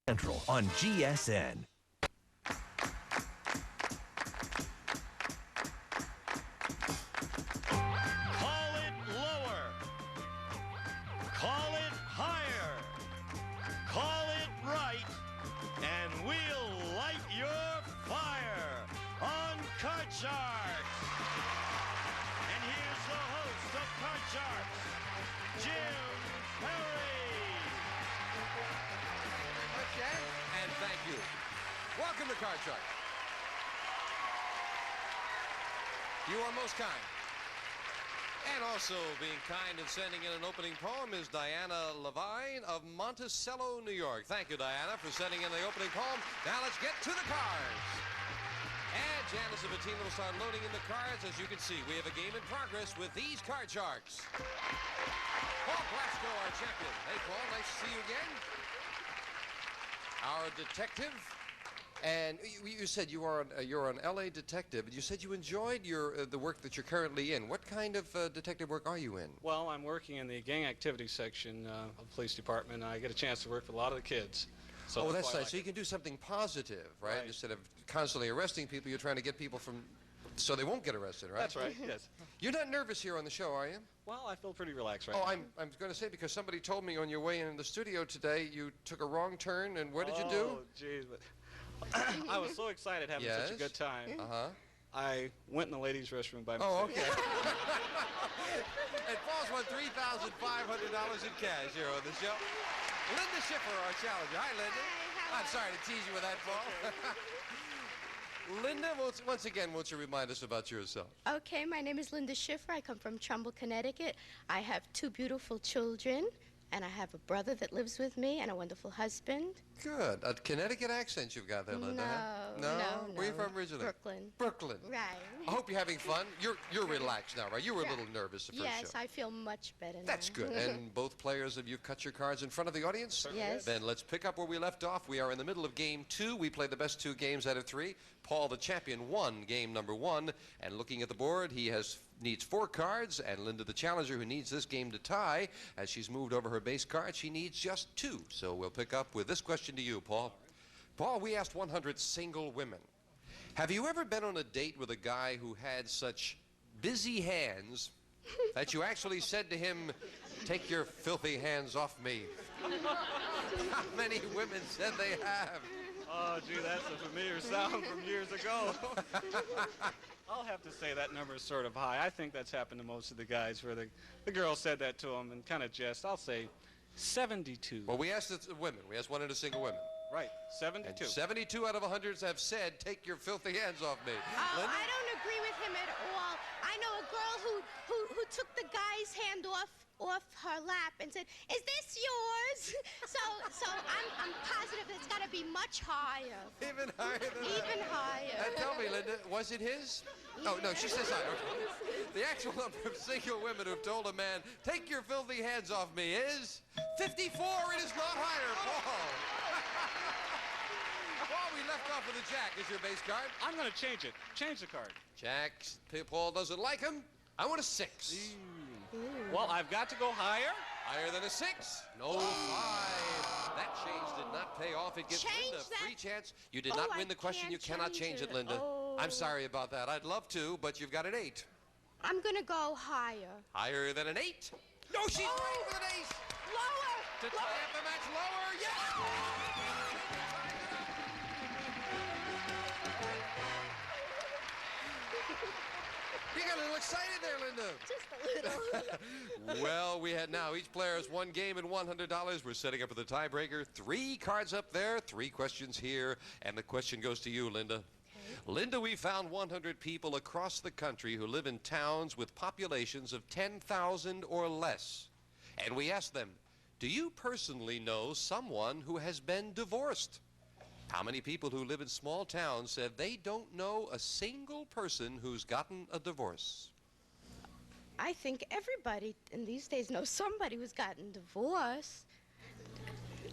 Central on GSN. Call it lower. Call it higher. Call it right, and we'll light your fire on Card Sharks. And here's the host of Card Sharks, Jim Perry. Okay, and thank you. Welcome to Card Sharks. You are most kind. And also being kind and sending in an opening poem is Diana Levine of Monticello, New York. Thank you, Diana, for sending in the opening poem. Now let's get to the cards. And Janice and Bettina will start loading in the cards. As you can see, we have a game in progress with these Card Sharks. Paul Blasco, our champion. Hey, Paul, nice to see you again. Our detective. And you said you're an LA detective. You said you enjoyed the work that you're currently in. What kind of detective work are you in? Well, I'm working in the gang activity section of the police department. I get a chance to work with a lot of the kids. So That's nice. So you can do something positive, right? Instead of constantly arresting people, you're trying to get people so they won't get arrested, right? That's right, yes. You're not nervous here on the show, are you? Well, I feel pretty relaxed right now. now. I'm going to say, because somebody told me on your way in the studio today you took a wrong turn, and what did you do? Oh, jeez. I was so excited having such a good time. Uh-huh. I went in the ladies' restroom by mistake. Oh, okay. And Paul's won $3,500 in cash here on the show. Linda Schiffer, our challenger. Hi, Linda. Hi, I'm sorry to tease you with that, Paul. Linda, once again, won't you remind us about yourself? Okay, my name is Linda Schiffer. I come from Trumbull, Connecticut. I have 2 beautiful children, and I have a brother that lives with me and a wonderful husband. Good. A Connecticut accent you've got there, Linda. No. Where are you from originally? Brooklyn. Brooklyn. Right. I hope you're having fun. You're relaxed now, right? You were a little nervous the first show. Yes, I feel much better now. That's good. And both players, have you cut your cards in front of the audience? Yes. Then let's pick up where we left off. We are in the middle of game 2. We play the best 2 games out of 3. Paul, the champion, won game number 1. And looking at the board, he needs 4 cards. And Linda, the challenger, who needs this game to tie, as she's moved over her base card, she needs just 2. So we'll pick up with this question to you, Paul. Paul, we asked 100 single women. Have you ever been on a date with a guy who had such busy hands that you actually said to him, "Take your filthy hands off me"? How many women said they have? Oh, gee, that's a familiar sound from years ago. I'll have to say that number is sort of high. I think that's happened to most of the guys where the girl said that to them and kind of jest. I'll say 72. Well, we asked women. We asked 100 single women. Right, 72. And 72 out of 100 have said, "Take your filthy hands off me." Oh, Linda? I don't agree with him at all. I know a girl who took the guy's hand off her lap and said, "Is this yours?" So I'm positive it's got to be much higher. Even higher than that? Even higher. Tell me, Linda, was it his? Oh, no, she says higher. Okay. The actual number of single women who've told a man, "Take your filthy hands off me," is 54. It is not higher, Paul. Paul, we left off with a jack. Is your base card? I'm going to change it. Change the card. Jack. Paul doesn't like him. I want a 6. Well, I've got to go higher. Higher than a 6. No 5. That change did not pay off. It gives Change Linda a that. free chance. You did not win the question. You can't cannot change it, Linda. Oh. I'm sorry about that. I'd love to, but you've got an 8. I'm going to go higher. Higher than an 8. No, she's right with an ace. Lower. To tie up the match lower. Yes! You got a little excited there, Linda. Just a little. Well, we had now each player has 1 game and $100. We're setting up for the tiebreaker. 3 cards up there, 3 questions here, and the question goes to you, Linda. Okay. Linda, we found 100 people across the country who live in towns with populations of 10,000 or less. And we asked them, do you personally know someone who has been divorced? How many people who live in small towns said they don't know a single person who's gotten a divorce? I think everybody in these days knows somebody who's gotten divorced.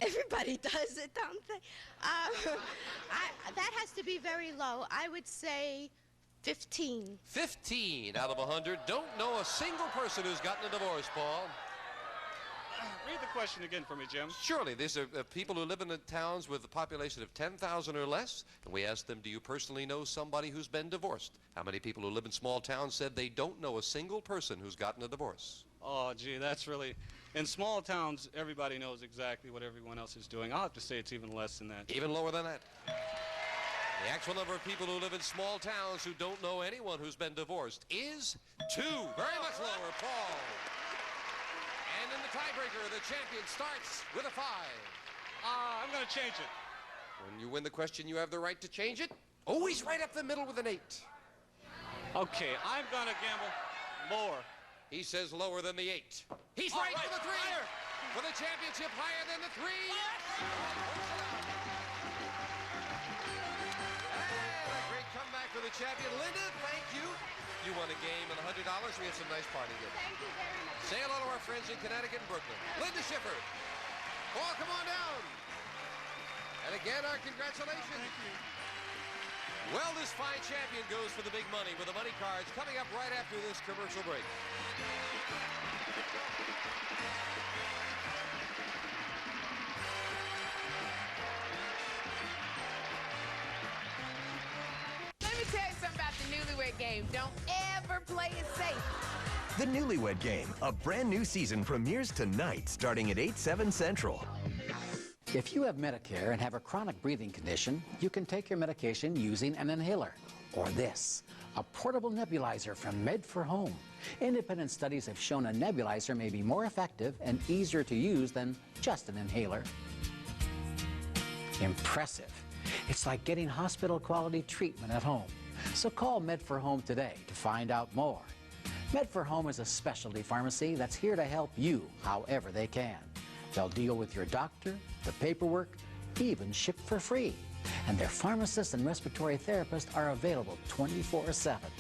Everybody does it, don't they? That has to be very low. I would say 15. 15 out of 100 don't know a single person who's gotten a divorce, Paul. Read the question again for me, Jim. Surely, these are people who live in the towns with a population of 10,000 or less. And we asked them, do you personally know somebody who's been divorced? How many people who live in small towns said they don't know a single person who's gotten a divorce? Oh, gee, that's really... In small towns, everybody knows exactly what everyone else is doing. I'll have to say it's even less than that. Even lower than that. The actual number of people who live in small towns who don't know anyone who's been divorced is 2. Very much lower, Paul. And in the tiebreaker, the champion starts with a 5. I'm going to change it. When you win the question, you have the right to change it. Always right up the middle with an 8. Okay, I'm going to gamble lower. He says lower than the 8. He's All right right, for the 3. higher. For the championship, higher than the 3. And a great comeback for the champion. Linda, thank you. You won a game and $100. We had some nice party gifts. Thank you very much. Say hello to our friends in Connecticut and Brooklyn. Linda Schiffer. Paul, come on down. And again, our congratulations. Thank you. Well, this fine champion goes for the big money with the money cards coming up right after this commercial break. Let me tell you something about the Newlywed Game. Don't ever play it safe. The Newlywed Game, a brand new season premieres tonight starting at 8/7 Central. If you have Medicare and have a chronic breathing condition, you can take your medication using an inhaler. Or this, a portable nebulizer from Med4Home. Independent studies have shown a nebulizer may be more effective and easier to use than just an inhaler. Impressive. It's like getting hospital-quality treatment at home. So call Med4Home today to find out more. Med4Home is a specialty pharmacy that's here to help you however they can. They'll deal with your doctor, the paperwork, even ship for free. And their pharmacists and respiratory therapists are available 24/7.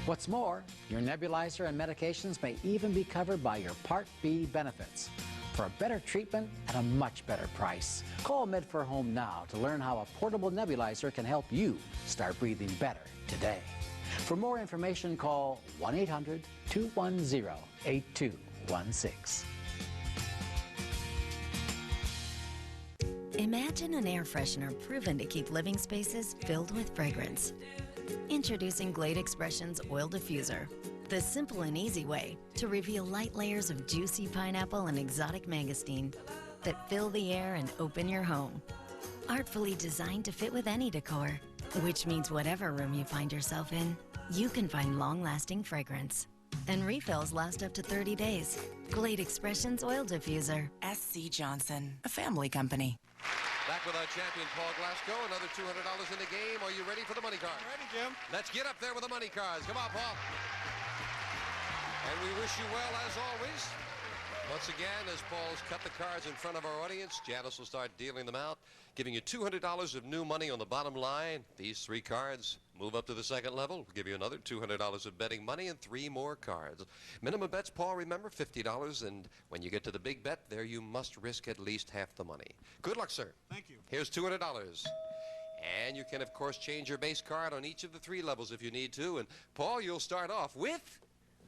What's more, your nebulizer and medications may even be covered by your Part B benefits. For a better treatment at a much better price, call Med4Home now to learn how a portable nebulizer can help you start breathing better today. For more information, call 1-800-210-8216. Imagine an air freshener proven to keep living spaces filled with fragrance. Introducing Glade Expressions Oil Diffuser, the simple and easy way to reveal light layers of juicy pineapple and exotic mangosteen that fill the air and open your home. Artfully designed to fit with any decor, which means whatever room you find yourself in, you can find long-lasting fragrance. And refills last up to 30 days. Glade Expressions Oil Diffuser. SC Johnson, a family company. Back with our champion, Paul Glasgow. Another $200 in the game. Are you ready for the money card? Ready, Jim? Let's get up there with the money cards. Come on, Paul. And we wish you well, as always. Once again, as Paul's cut the cards in front of our audience, Janice will start dealing them out, giving you $200 of new money on the bottom line. These 3 cards move up to the second level. We'll give you another $200 of betting money and 3 more cards. Minimum bets, Paul, remember, $50. And when you get to the big bet, there you must risk at least half the money. Good luck, sir. Thank you. Here's $200. And you can, of course, change your base card on each of the 3 levels if you need to. And, Paul, you'll start off with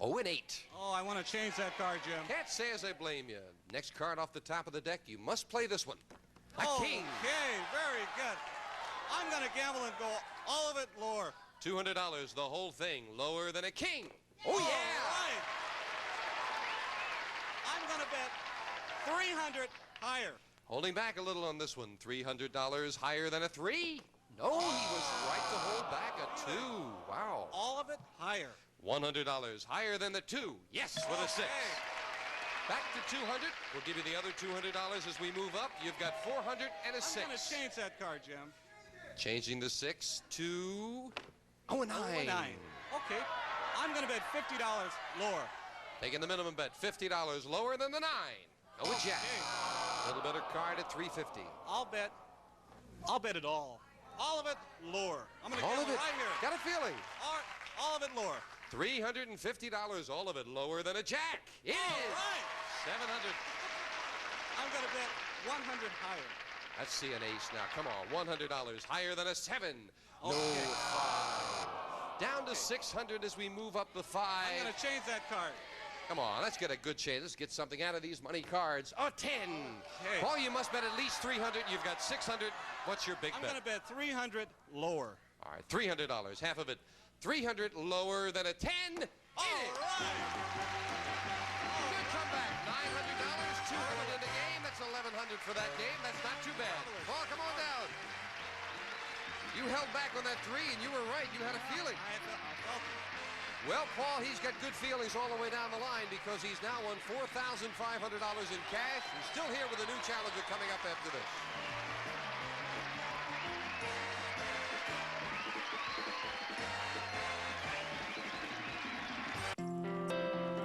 0-8. Oh, I want to change that card, Jim. Can't say as I blame you. Next card off the top of the deck, you must play this one. A king. Okay, very good. I'm going to gamble and go all of it lower. $200, the whole thing, lower than a king. Oh, All yeah. right. I'm going to bet 300 higher. Holding back a little on this one. $300 higher than a 3. No, he was right to hold back a 2. Wow. All of it higher. $100 higher than the 2. Yes, with a 6. Back to 200. We'll give you the other $200 as we move up. You've got 400 and a 6. I'm going to change that card, Jim. Changing the 6 to 0-9. 0-9. Okay. I'm going to bet $50 lower. Taking the minimum bet, $50 lower than the 9. No jack. A little better card at $350. I'll bet it all. All of it lower. I'm going to All gamble of it. right here. Got a feeling. All of it lower. $350, all of it lower than a jack. It is. All right. 700. I'm going to bet 100 higher. Let's see an ace now. Come on, $100 higher than a 7. No, Okay. 5. Down to 600 as we move up the 5. I'm going to change that card. Come on, let's get a good chance. Let's get something out of these money cards. Oh, 10. Okay. Paul, you must bet at least 300. You've got 600. What's your big I'm bet? going to bet 300 lower. All right, $300. Half of it. 300 lower than a 10. All right. Good comeback. $900, 200 in the game. That's 1,100 for that game. That's not too bad. Paul, come on down. You held back on that 3, and you were right. You had a feeling. I felt it. Well, Paul, he's got good feelings all the way down the line because he's now won $4,500 in cash. He's still here with a new challenger coming up after this.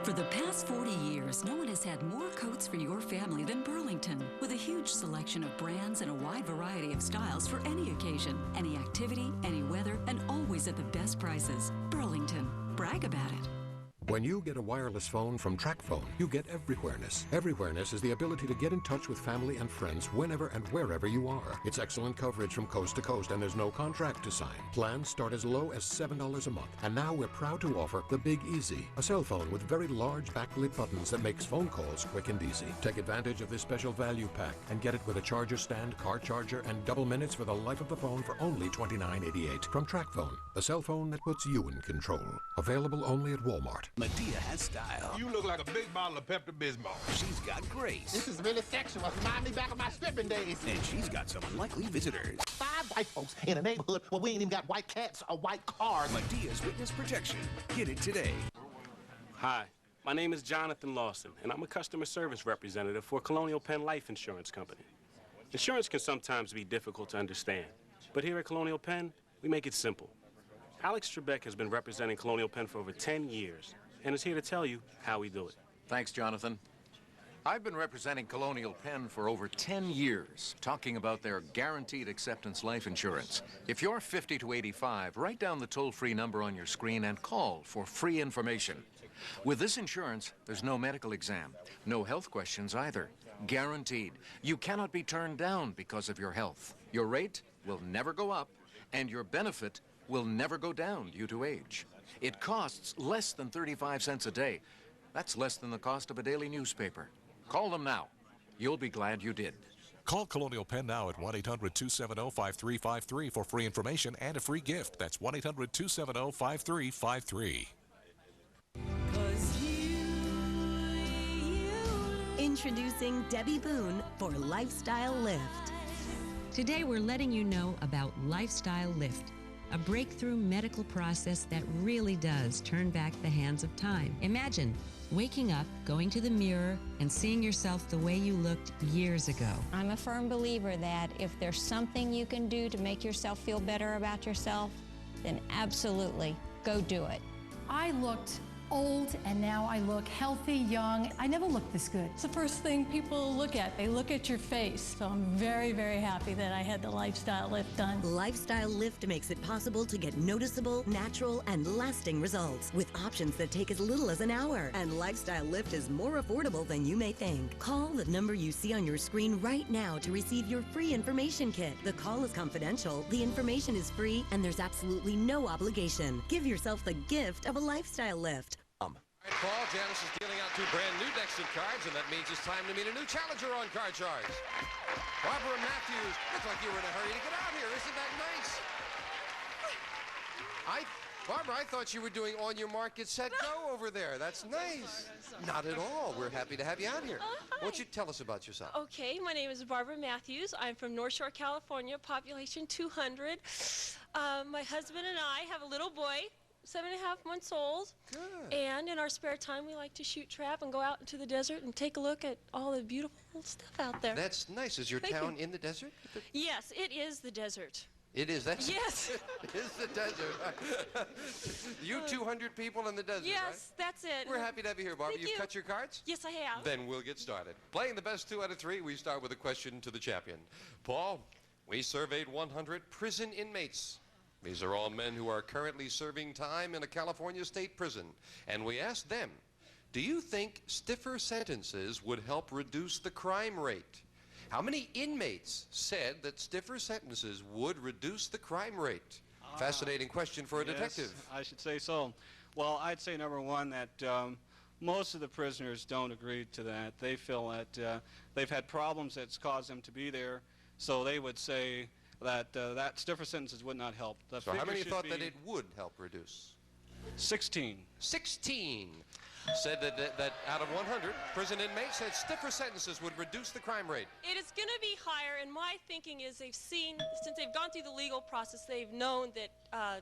For the past 40 years, no one has had more coats for your family than Burlington. With a huge selection of brands and a wide variety of styles for any occasion, any activity, any weather, and always at the best prices. Burlington. Brag about it. When you get a wireless phone from TracFone, you get Everywhereness. Everywhereness is the ability to get in touch with family and friends whenever and wherever you are. It's excellent coverage from coast to coast, and there's no contract to sign. Plans start as low as $7 a month. And now we're proud to offer the Big Easy, a cell phone with very large backlit buttons that makes phone calls quick and easy. Take advantage of this special value pack and get it with a charger stand, car charger, and double minutes for the life of the phone for only $29.88. From TracFone, the cell phone that puts you in control. Available only at Walmart. Medea has style. You look like a big bottle of Pepto-Bismol. She's got grace. This is really sexual. Remind me back of my stripping days. And she's got some unlikely visitors. 5 white folks in a neighborhood where we ain't even got white cats or white cars. Medea's Witness Protection. Get it today. Hi, my name is Jonathan Lawson, and I'm a customer service representative for Colonial Penn Life Insurance Company. Insurance can sometimes be difficult to understand, but here at Colonial Penn, we make it simple. Alex Trebek has been representing Colonial Penn for over 10 years and is here to tell you how we do it. Thanks, Jonathan. I've been representing Colonial Penn for over 10 years, talking about their guaranteed acceptance life insurance. If you're 50 to 85, write down the toll-free number on your screen and call for free information. With this insurance, there's no medical exam, no health questions either. Guaranteed. You cannot be turned down because of your health. Your rate will never go up, and your benefit will never go down due to age. It costs less than 35 cents a day. That's less than the cost of a daily newspaper. Call them now. You'll be glad you did. Call Colonial Penn now at 1-800-270-5353 for free information and a free gift. That's 1-800-270-5353. Introducing Debbie Boone for Lifestyle Lift. Today we're letting you know about Lifestyle Lift, a breakthrough medical process that really does turn back the hands of time. Imagine waking up, going to the mirror, and seeing yourself the way you looked years ago. I'm a firm believer that if there's something you can do to make yourself feel better about yourself, then absolutely go do it. I looked old, and now I look healthy, young. I never looked this good. It's the first thing people look at. They look at your face. So I'm very, very happy that I had the Lifestyle Lift done. Lifestyle Lift makes it possible to get noticeable, natural, and lasting results with options that take as little as an hour. And Lifestyle Lift is more affordable than you may think. Call the number you see on your screen right now to receive your free information kit. The call is confidential, the information is free, and there's absolutely no obligation. Give yourself the gift of a Lifestyle Lift. All right, Paul, Janice is dealing out 2 brand new decks of cards, and that means it's time to meet a new challenger on Card Sharks. Barbara Matthews, looks like you were in a hurry to get out here. Isn't that nice? Barbara, I thought you were doing On Your Mark, Get Set, Go over there. That's nice. Not at all. We're happy to have you out here. Why don't you tell us about yourself? Okay, my name is Barbara Matthews. I'm from North Shore, California, population 200. My husband and I have a little boy, 7.5 months old. Good. And in our spare time, we like to shoot trap and go out into the desert and take a look at all the beautiful stuff out there. That's nice. Is your town in the desert? Yes, it is the desert. It is. That's yes. It is the desert. You 200 people in the desert, yes, right? That's it. We're happy to have you here, Barbara. Thank You've you. cut your cards? Yes, I have. Then we'll get started. Playing the best 2 out of 3, we start with a question to the champion. Paul, we surveyed 100 prison inmates. These are all men who are currently serving time in a California state prison. And we asked them, do you think stiffer sentences would help reduce the crime rate? How many inmates said that stiffer sentences would reduce the crime rate? Fascinating question for a detective. I should say so. Well, I'd say number one that most of the prisoners don't agree to that. They feel that they've had problems that's caused them to be there, so they would say that that stiffer sentences would not help. The So how figure many should thought be that it would help reduce? 16. 16 said that out of 100 prison inmates said stiffer sentences would reduce the crime rate. It is going to be higher, and my thinking is they've seen, since they've gone through the legal process, they've known that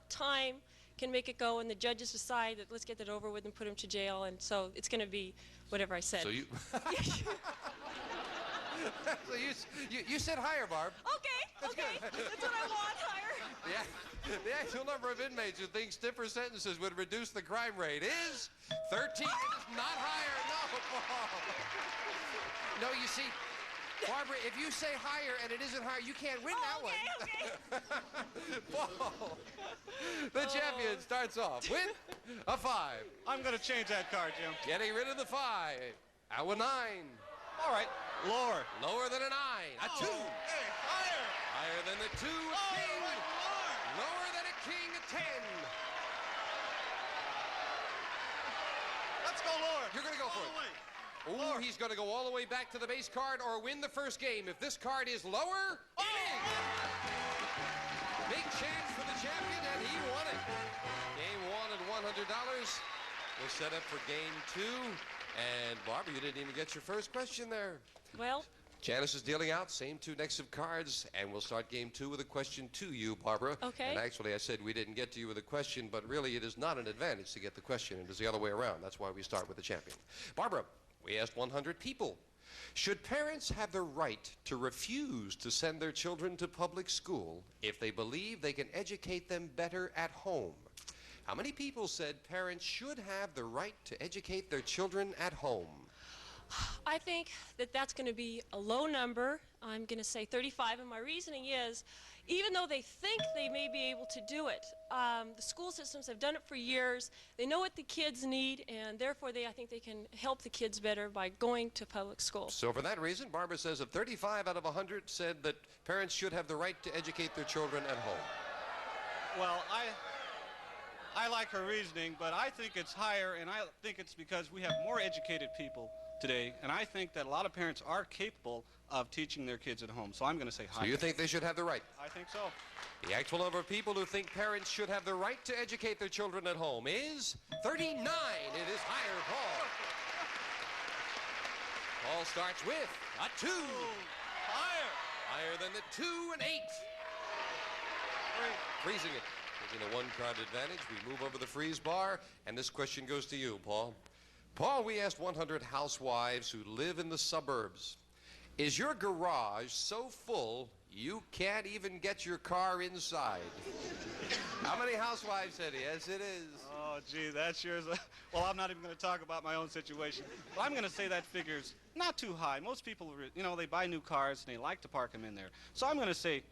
time can make it go, and the judges decide that let's get that over with and put him to jail, and so it's going to be whatever I said. So you... So you said higher, Barb. Okay, that's what I want, higher. Yeah, the actual number of inmates who think stiffer sentences would reduce the crime rate is 13. It is not higher. No, Paul. No, you see, Barbara, if you say higher and it isn't higher, you can't win that one. Okay. Paul, the champion starts off with a 5. I'm going to change that card, Jim. Getting rid of the 5. Our 9. All right, lower. Lower than a 9. A 2. Hey, higher. Higher than the 2. A king. Lower than a king. A 10. Let's go lower. You're going to go for it. Ooh, he's going to go all the way back to the base card or win the first game. If this card is lower, it is. Big chance for the champion, and he won it. Game 1 at $100. We're set up for game 2. And Barbara, you didn't even get your first question there. Well, Janice is dealing out, same 2 decks of cards, and we'll start game 2 with a question to you, Barbara. Okay. And actually, I said we didn't get to you with a question, but really it is not an advantage to get the question. It is the other way around. That's why we start with the champion. Barbara, we asked 100 people. Should parents have the right to refuse to send their children to public school if they believe they can educate them better at home? How many people said parents should have the right to educate their children at home? I think that that's going to be a low number. I'm going to say 35, and my reasoning is, even though they think they may be able to do it, the school systems have done it for years. They know what the kids need, and therefore I think they can help the kids better by going to public school. So for that reason, Barbara says that 35 out of 100 said that parents should have the right to educate their children at home. Well, I like her reasoning, but I think it's higher, and I think it's because we have more educated people today, and I think that a lot of parents are capable of teaching their kids at home. So I'm going to say higher. So you think they should have the right? I think so. The actual number of people who think parents should have the right to educate their children at home is 39. It is higher, Paul. Paul starts with a 2. Higher. Higher than the 2 and 8. Freezing it. Taking a 1-card advantage, we move over the freeze bar, and this question goes to you, Paul. Paul, we asked 100 housewives who live in the suburbs. Is your garage so full you can't even get your car inside? How many housewives said yes, it is? Oh, gee, that's yours. Well, I'm not even going to talk about my own situation. But I'm going to say that figure's not too high. Most people, you know, they buy new cars and they like to park them in there. So I'm going to say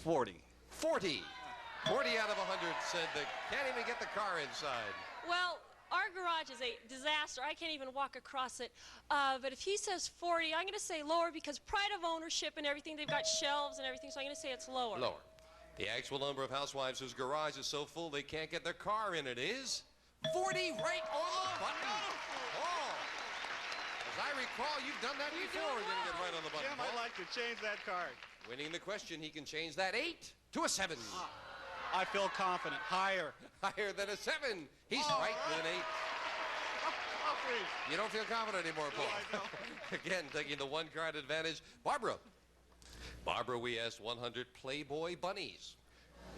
40. 40. 40 out of 100 said they can't even get the car inside. Well, our garage is a disaster. I can't even walk across it. But if he says 40, I'm going to say lower because pride of ownership and everything. They've got shelves and everything, so I'm going to say it's lower. Lower. The actual number of housewives whose garage is so full they can't get their car in it is 40, right on the button. Oh. As I recall, you've done that before. You're going to get right on the button. Jim, I'd like to change that card. Winning the question, he can change that 8 to a 7. I feel confident. Higher. Higher than a 7. He's right with an 8. You don't feel confident anymore, Paul. No, I don't. Again, taking the 1-card advantage. Barbara, we asked 100 Playboy bunnies.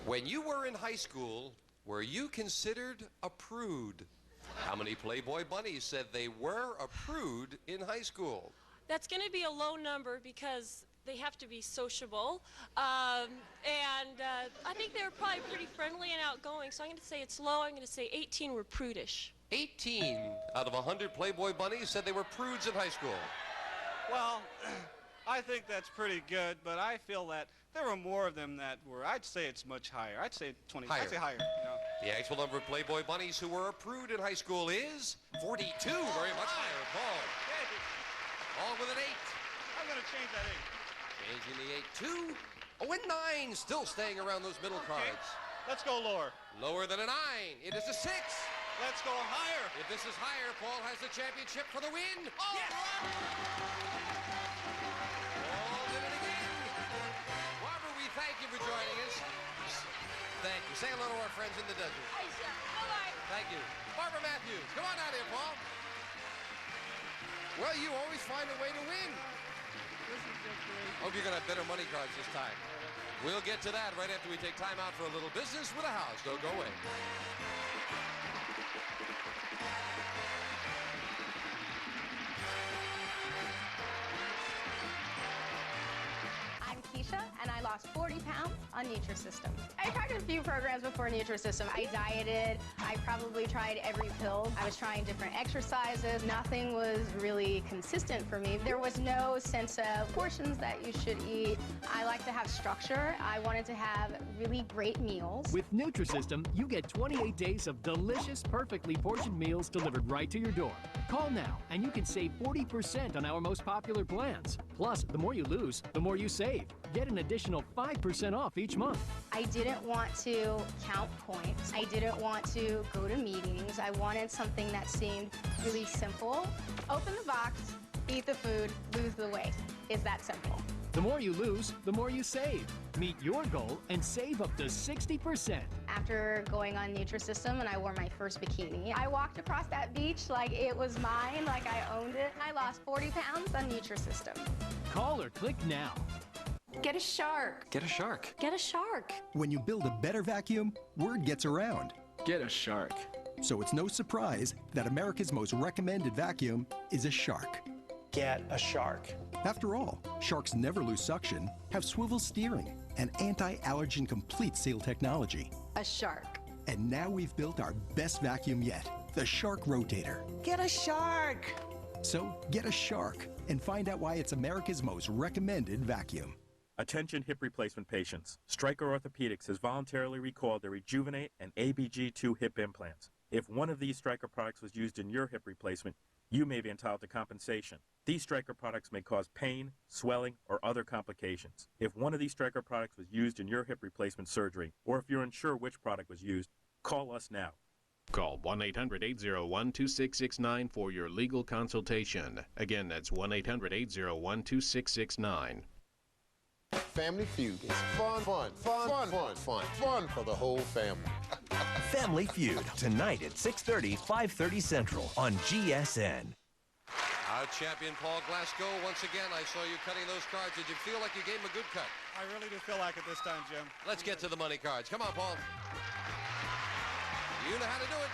When you were in high school, were you considered a prude? How many Playboy bunnies said they were a prude in high school? That's going to be a low number because they have to be sociable. I think they're probably pretty friendly and outgoing, so I'm going to say it's low. I'm going to say 18 were prudish. 18 out of 100 Playboy bunnies said they were prudes in high school. Well, I think that's pretty good, but I feel that there were more of them that were. I'd say it's much higher. I'd say 20. Higher. I'd say higher. Yeah. The actual number of Playboy bunnies who were a prude in high school is 42. Very much higher. Paul. Paul with an 8. I'm going to change that 8. Changing the 8 to 0 and 9. Still staying around those middle cards. Let's go lower. Lower than a 9. It is a 6. Let's go higher. If this is higher, Paul has the championship for the win. Oh, yes! Paul did it again. Barbara, we thank you for joining us. Thank you. Say hello to our friends in the desert. Hi, sir. Bye-bye. Thank you. Barbara Matthews, come on out here, Paul. Well, you always find a way to win. Hope you're going to have better money cards this time. We'll get to that right after we take time out for a little business with a house. Don't go away. I'm Keisha, and I lost 40 pounds on Nutrisystem. I tried a few programs before Nutrisystem. I dieted. I probably tried every pill. I was trying different exercises. Nothing was really consistent for me. There was no sense of portions that you should eat. I like to have structure. I wanted to have really great meals. With Nutrisystem, you get 28 days of delicious, perfectly portioned meals delivered right to your door. Call now, and you can save 40% on our most popular plans. Plus, the more you lose, the more you save. Get an additional 5% off each month. I didn't want to count points. I didn't want to go to meetings. I wanted something that seemed really simple. Open the box, eat the food, lose the weight. It's that simple. The more you lose, the more you save. Meet your goal and save up to 60%. After going on Nutrisystem and I wore my first bikini, I walked across that beach like it was mine, like I owned it. I lost 40 pounds on Nutrisystem. Call or click now. Get a shark. Get a shark. Get a shark. When you build a better vacuum, word gets around. Get a shark. So it's no surprise that America's most recommended vacuum is a Shark. Get a Shark. After all, Sharks never lose suction, have swivel steering, and anti-allergen complete seal technology. A shark. And now we've built our best vacuum yet, the Shark Rotator. Get a Shark. So get a Shark and find out why it's America's most recommended vacuum. Attention hip replacement patients. Stryker Orthopedics has voluntarily recalled their Rejuvenate and ABG2 hip implants. If one of these Stryker products was used in your hip replacement, you may be entitled to compensation. These Stryker products may cause pain, swelling, or other complications. If one of these Stryker products was used in your hip replacement surgery, or if you're unsure which product was used, call us now. Call 1-800-801-2669 for your legal consultation. Again, that's 1-800-801-2669. Family Feud is fun for the whole family. Family Feud, tonight at 6:30, 5:30 Central on GSN. Our champion, Paul Glasgow, once again, I saw you cutting those cards. Did you feel like you gave him a good cut? I really do feel like it this time, Jim. Let's get to the money cards. Come on, Paul. You know how to do it.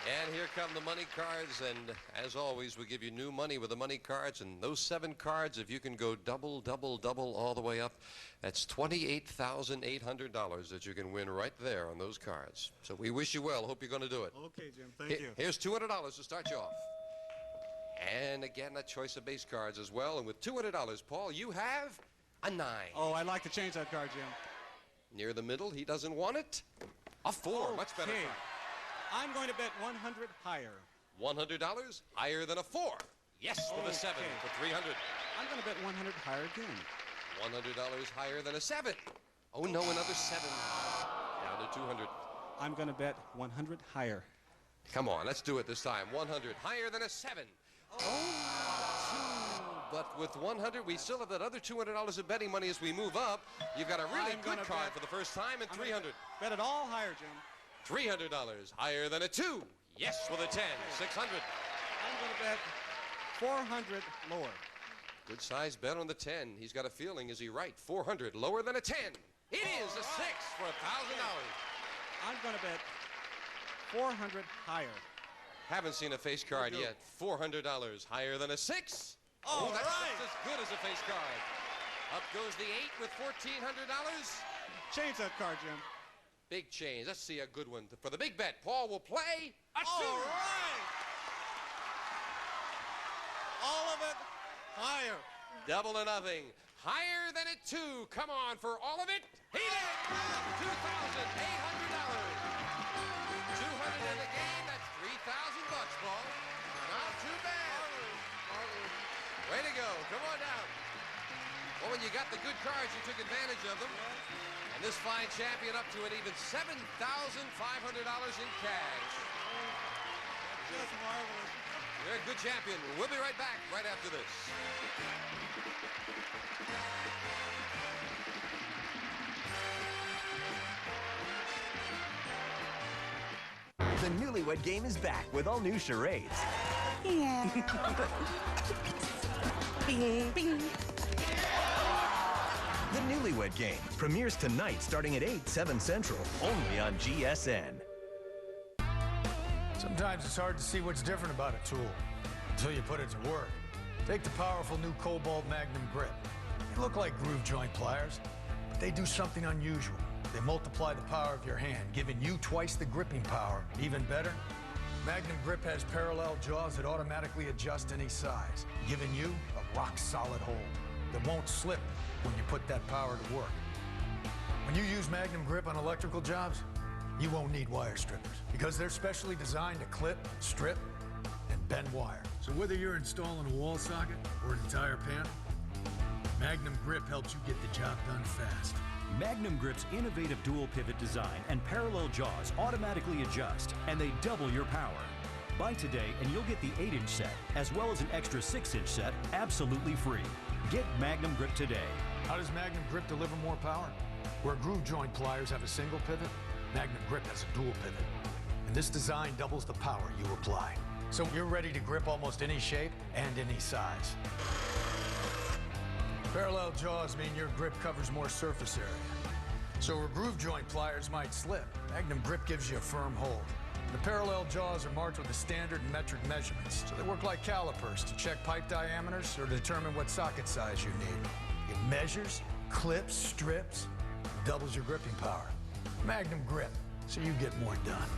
And here come the money cards, and as always, we give you new money with the money cards, and those 7 cards, if you can go double, double, double all the way up, that's $28,800 that you can win right there on those cards. So we wish you well. Hope you're going to do it. Okay, Jim. Thank you. Here's $200 to start you off. And again, a choice of base cards as well, and with $200, Paul, you have a 9. Oh, I'd like to change that card, Jim. Near the middle, he doesn't want it. A 4, much better Okay. card. I'm going to bet 100 higher. $100 higher than a 4. Yes, with a 7 for $300. I'm going to bet 100 higher again. $100 higher than a 7. Oh no, another 7. Down to $200. I'm going to bet 100 higher. Come on, let's do it this time. 100 higher than a 7. But with 100, we still have that other $200 of betting money as we move up. You've got a really good card for the first time, and $300. Bet it all higher, Jim. $300 higher than a 2. Yes, with a 10. $600. I'm going to bet 400 lower. Good size bet on the 10. He's got a feeling, is he right? 400 lower than a 10. It is a 6 for $1,000. I'm going to bet 400 higher. Haven't seen a face card yet. $400 higher than a 6. Oh, that's right. just as good as a face card. Up goes the 8 with $1,400. Change that card, Jim. Big change. Let's see a good one for the big bet. Paul will play a 2. All right. All of it higher. Double or nothing. Higher than a 2. Come on, for all of it. He did. $2,800. 200 in the game. That's $3,000, Paul. Not too bad. Way to go. Come on down. What when you got the good cards, you took advantage of them. And this fine champion up to an even $7,500 in cash. Just marvelous. You're a good champion. We'll be right back right after this. The Newlywed Game is back with all new charades. Yeah. Bing, bing. The Newlywed Game premieres tonight starting at 8, 7 Central, only on GSN. Sometimes it's hard to see what's different about a tool until you put it to work. Take the powerful new Cobalt Magnum Grip. They look like groove joint pliers, but they do something unusual. They multiply the power of your hand, giving you twice the gripping power. Even better, Magnum Grip has parallel jaws that automatically adjust any size, giving you a rock-solid hold that won't slip when you put that power to work. When you use Magnum Grip on electrical jobs, you won't need wire strippers because they're specially designed to clip, strip, and bend wire. So whether you're installing a wall socket or an entire panel, Magnum Grip helps you get the job done fast. Magnum Grip's innovative dual pivot design and parallel jaws automatically adjust, and they double your power. Buy today and you'll get the 8-inch set, as well as an extra 6-inch set, absolutely free. Get Magnum Grip today. How does Magnum Grip deliver more power? Where groove joint pliers have a single pivot, Magnum Grip has a dual pivot. And this design doubles the power you apply. So you're ready to grip almost any shape and any size. Parallel jaws mean your grip covers more surface area. So where groove joint pliers might slip, Magnum Grip gives you a firm hold. The parallel jaws are marked with the standard and metric measurements, so they work like calipers to check pipe diameters or determine what socket size you need. It measures, clips, strips, doubles your gripping power. Magnum Grip, so you get more done.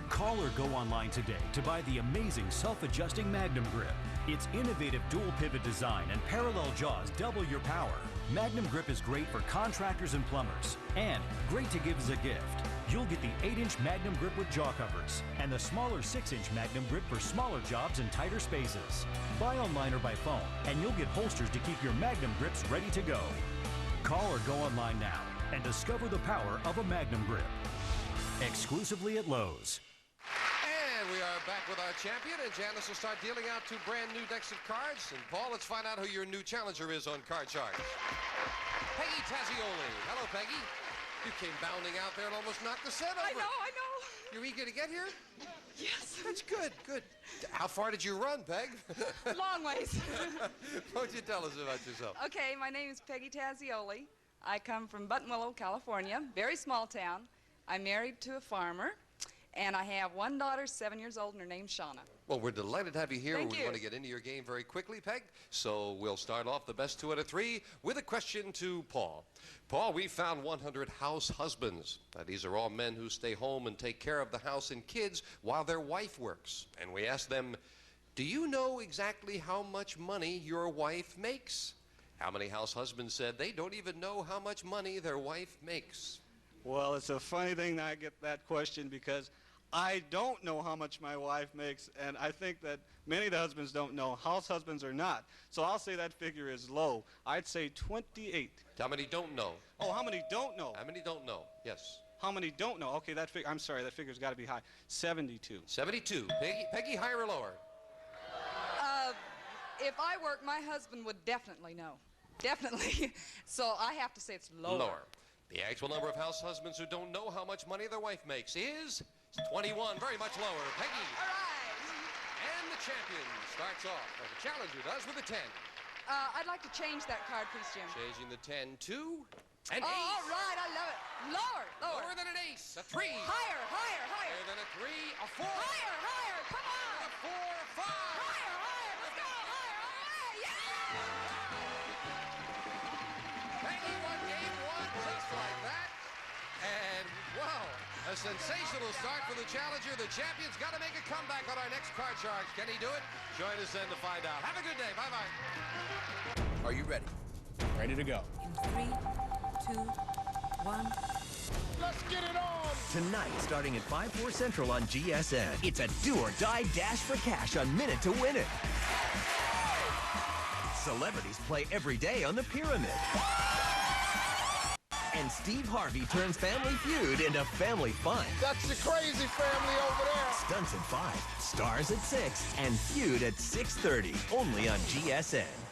Call or go online today to buy the amazing self-adjusting Magnum Grip. Its innovative dual pivot design and parallel jaws double your power. Magnum Grip is great for contractors and plumbers, and great to give as a gift. You'll get the 8-inch Magnum Grip with jaw covers and the smaller 6-inch Magnum Grip for smaller jobs and tighter spaces. Buy online or by phone, and you'll get holsters to keep your Magnum Grips ready to go. Call or go online now and discover the power of a Magnum Grip. Exclusively at Lowe's. And we are back with our champion, and Janice will start dealing out 2 brand new decks of cards. And Paul, let's find out who your new challenger is on Card Sharks. Peggy Tazioli. Hello, Peggy. You came bounding out there and almost knocked the set over. I know. You're eager to get here? Yes. That's good. How far did you run, Peg? Long ways. What don't you tell us about yourself? Okay, my name is Peggy Tazioli. I come from Buttonwillow, California, very small town. I'm married to a farmer, and I have one daughter, 7 years old, and her name's Shauna. Well, we're delighted to have you here. Thank we you. want to get into your game very quickly, Peg. So we'll start off the best 2 out of 3 with a question to Paul. Paul, we found 100 house husbands. Now, these are all men who stay home and take care of the house and kids while their wife works. And we asked them, do you know exactly how much money your wife makes? How many house husbands said they don't even know how much money their wife makes? Well, it's a funny thing that I get that question because I don't know how much my wife makes, and I think that many of the husbands don't know. House husbands are not. So I'll say that figure is low. I'd say 28. How many don't know? Oh, how many don't know? How many don't know? Yes. How many don't know? Okay, that figure, I'm sorry, that figure's got to be high. 72. 72. Peggy, higher or lower? If I work, my husband would definitely know. Definitely. So I have to say it's lower. Lower. The actual number of house husbands who don't know how much money their wife makes is 21, very much lower. Peggy. All right. And the champion starts off, or the challenger does, with a 10. I'd like to change that card, please, Jim. Changing the 10 to an ace. All right, I love it. Lower. Lower than an ace, a 3. Higher. Higher than a 3, a 4. Higher, come on. A 4, 5. Higher, let's go. Higher, all right, yeah. Peggy won game 1 just like that. And, wow, a sensational start for the challenger. The champion's got to make a comeback on our next Card Sharks. Can he do it? Join us then to find out. Have a good day. Bye-bye. Are you ready? Ready to go. In 3, 2, 1. Let's get it on! Tonight, starting at 5, 4 Central on GSN, it's a do-or-die dash for cash on Minute to Win It. Celebrities play every day on the Pyramid. And Steve Harvey turns Family Feud into family fun. That's the crazy family over there. Stunts at 5, Stars at 6, and Feud at 6:30. Only on GSN.